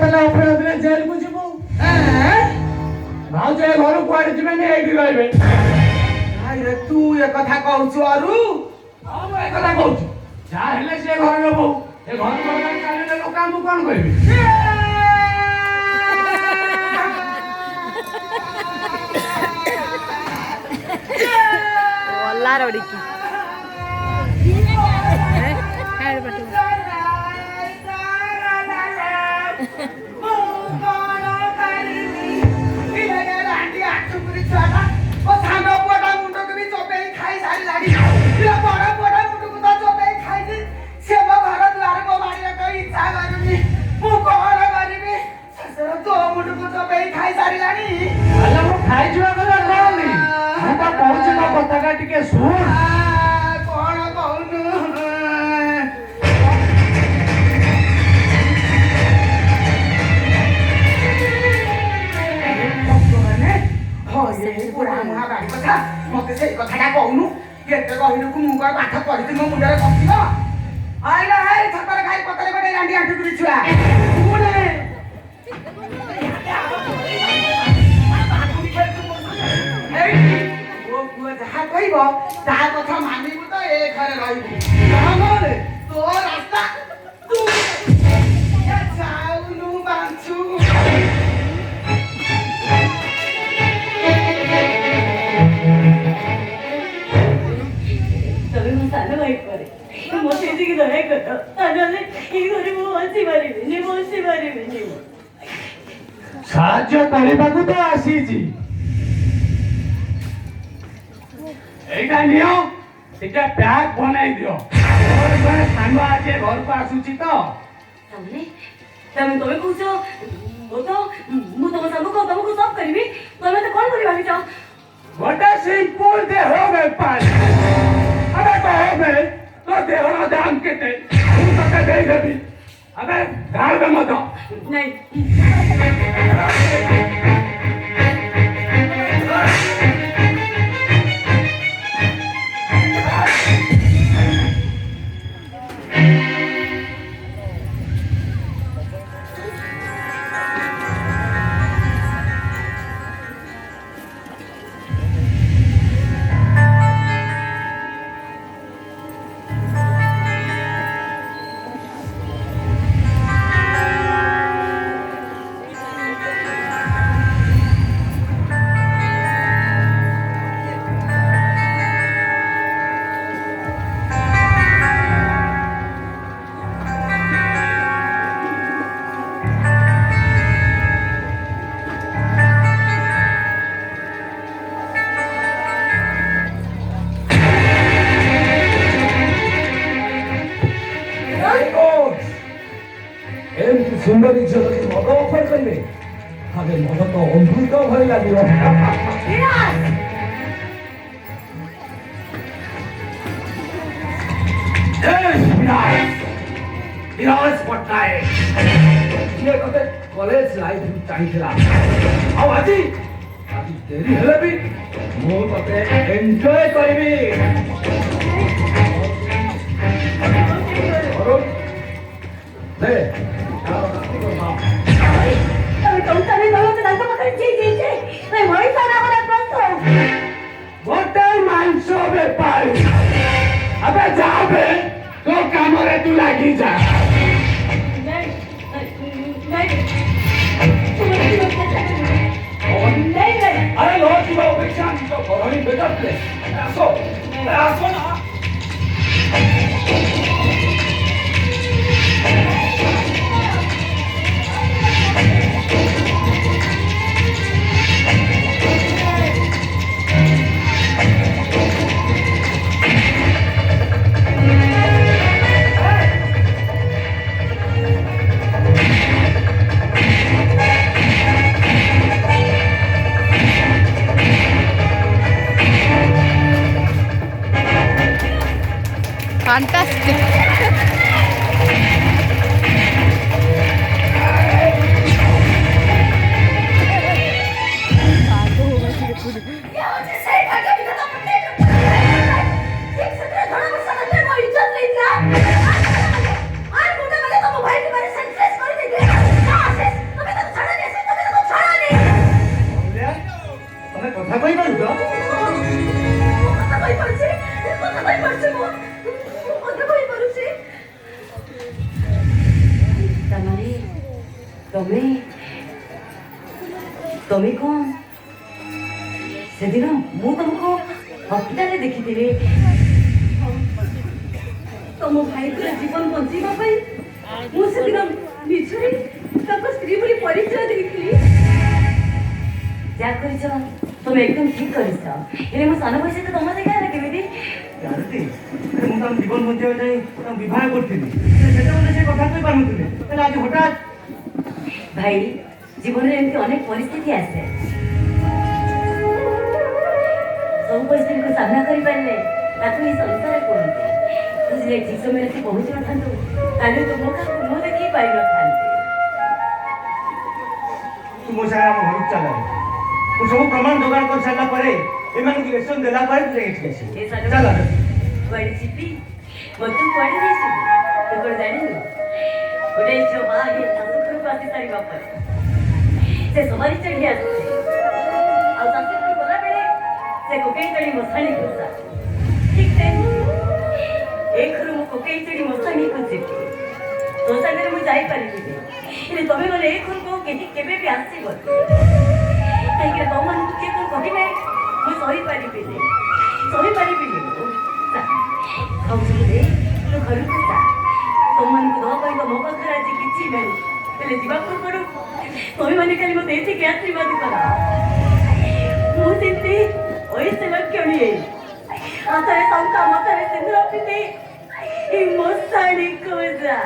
ତାହେଲେ ଅପରାଧରେ ଜେଲକୁ ଯିବୁ। ଭାଉଜ ଏ ଘରୁ କୁଆଡେ ଯିବେନି, ଏଇଠି ରହିବେ। ତୁ ଏ କଥା କହୁଛୁ ଅରୁ? ହଁ ମୁଁ ଏ କଥା କହୁଛି। ଯାହା ହେଲେ ସେ ଘରର ବୋଉ, ଏ ଘର ଚାଲିଲେ ଲୋକ ଆମକୁ କଣ କହିବେ? Larodicky. ଖାଇଯିବା କଥା କହୁନି, ମୁଁ ତ କହୁଛି ମୋ କଥାଟା ଟିକେ ଶୁଣ। କଣ କହୁନୁ? ମତେ ସେଇ କଥାଟା କହୁନୁ, ଏତେ କହିଲୁକୁ ମୁଁ କଣ ପାଠ ପଢିଛି ମୋ ମୁଣ୍ଡରେ ପଶିବ? ଆଇଲା ହେଇ ଛତରେ ଖାଇ ପତରେ ଗୋଟେ ରାଣ୍ଡି ଆଣ୍ଠୁ କରି ଛୁଆ ଯାହା କହିବ ତାହା କଥା ମାନିବୁ ତ ଏ ଘରେ ରହିବୁ, ନହେଲେ ତୋ ରାସ୍ତା ତୁ ଯାଉନୁ ବାଞ୍ଚୁ। ତମେ ମୋ ସାନ ଭାଇ ପରେ ମତେ ଏତିକି ଦୟା କର, ନହେଲେ ଏ ଘରେ ମୁଁ ବସି ପାରିବିନି। ସାହାଯ୍ୟ କରିବାକୁ ତ ଆସିଛି, এইটা নিও, এটা প্যাক বনাই দিও। ওর ঘরে সাঙ্গ আছে, ঘরକୁ ଆସୁଛି ତ। ତମେ କହୁଛ ମୁଁ ତମ ସାଙ୍ଗକୁ ତମକୁ ସବ୍ କରିବି, ତମେ ତ କଣ କରି ଭାବିଛ? ଗୋଟେ ସିମ୍ପଲ ଦେହ ବେପାର। ଆବେ କହବେ ତୋ ଦେହର ଦାମ କେତେ, ମୁଁ ତତେ ଦେଇଦେବି। ଆବେ ଗାଁରେ ମତ ନାଇଁ ସୁନ୍ଦରୀ ଝିଅ ଯଦି ମଦ ଅଫର କରିବେ, ତାହେଲେ ମଦ ତ ଅମୃତ ଭଳି ଲାଗିବ। ବିରାଜ ପଟ୍ଟନାୟକ ସିଏ ତତେ କଲେଜ ଲାଇଫ ଚାହିଁଥିଲା, ଆଉ ଆଜି ଡେରି ହେଲେ ବି ମୁଁ ତତେ ଏନ୍ଜୟ କରିବି। ଗୋଟେ ମାଂସ ବେପାରୀ, ଏବେ ଯାବେ ତୋ କାମରେ ତୁ ଲାଗିଯା। ଆରେ ନ ଯିବା ଅପେକ୍ଷା ତ ଘର ହିଁ ବେଟର ପ୍ଲେସ୍। ଆସ ଆସ ନା। ତମେ ତମେ କଣ ସେଦିନ ମୁଁ ତମକୁ ହସ୍ପିଟାଲରେ ଦେଖିଥିଲି ତମ ଭାଇଙ୍କର ଜୀବନ ବଞ୍ଚେଇବା ପାଇଁ ମୁଁ ସେଦିନ ମିଛରେ ତାଙ୍କ ସ୍ତ୍ରୀ ବୋଲି ପରିଚୟ ଦେଇଥିଲି ଯାହା କରିଛ ତମେ ଏକଦମ ଠିକ କରିଛ ହେଲେ ମୋ ସାନ ଭାଇ ସହିତ ତମ ଦେଖା ହେଲା କେମିତି ଜାଣନ୍ତି ମୁଁ ତାଙ୍କ ଜୀବନ ବଞ୍ଚାଇବା ପାଇଁ ତାଙ୍କୁ ବିବାହ କରିଥିଲି ସେତେବେଳେ ସେ କଥା କହିପାରୁନଥିଲେ ହେଲେ ଆଜି ହଠାତ୍ ଭାଇ ଜୀବନରେ ଏମିତି ଅନେକ ପରିସ୍ଥିତି ଆସେ ସବୁ ପରିସ୍ଥିତିକୁ ସାମ୍ନା କରିପାରିଲେ ତାକୁ ହିଁ ସଂସାର କୁହନ୍ତି ତୁ ଯଦି ଠିକ ସମୟରେ ଆସି ପହଞ୍ଚି ନଥାନ୍ତୁ ତାହେଲେ ତୁ ମୋ କାହାକୁ ମୁହଁ ଦେଖି ପାରିନଥାନ୍ତି ତୁ ମୋ ସାଙ୍ଗେ ଆମ ଘରକୁ ଚାଲ ମୁଁ ସବୁ ପ୍ରମାଣ ଯୋଗାଡ଼ କରି ସାରିଲା ପରେ ଏମାନଙ୍କୁ ଇଲେକ୍ସନ ଦେଲା ପରେ ତୁ ଯାଇକି ଏଠିକି ଆସିବୁ ଏ ସାନ ଚାଲ କୁଆଡ଼େ ଯିବି ମୋତେ କୁଆଡ଼େ ନେଇଯିବୁ ତୁ କ'ଣ ଜାଣିନୁ ଗୋଟେ ଝିଅ ମା ହେଇ ଶାଶୁ ଘରକୁ ଆସି ସାରିବା ପରେ ସେ ସବାରି ଚଢ଼ି ଆସୁଛି ଆଉ ଶାଶୁ ଘରକୁ ଗଲାବେଳେ ସେ କୋକେଇ ଚଢ଼ି ମଶାଣି ଖୋସା ଠିକ୍ ସେମିତି ଏ ଘରୁ ମୁଁ କୋକେଇ ଚଢ଼ି ମଶାଣିକୁ ଯିବି ତୋ ସାଙ୍ଗରେ ମୁଁ ଯାଇପାରିବିନି ହେଲେ ତମେ ଗଲେ ଏ ଘରକୁ କେବେ ବି ଆସିବନି କାହିଁକିନା ତମମାନଙ୍କୁ କିଏ କ'ଣ କହିଲେ ମୁଁ ସହିପାରିବିନି ଖାଉଛନ୍ତି ତୁ ଘରକୁ ଯା ତମମାନଙ୍କୁ ଦେବା ପାଇଁ ତ ମୋ ପାଖରେ ଆଜି କିଛି ନାହିଁ ହେଲେ ଯିବା ପୂର୍ବରୁ ତମେମାନେ ଖାଲି ମୋତେ ଏତିକି ଆଶୀର୍ବାଦ କର ମୁଁ ସେମିତି ଓଇସେବା କିଣିଏ ହାତରେ ଟଙ୍କା ମଥାରେ ସିନ୍ଦୁର ପିନ୍ଧି ଏ ମଶାଣିକୁ ଯା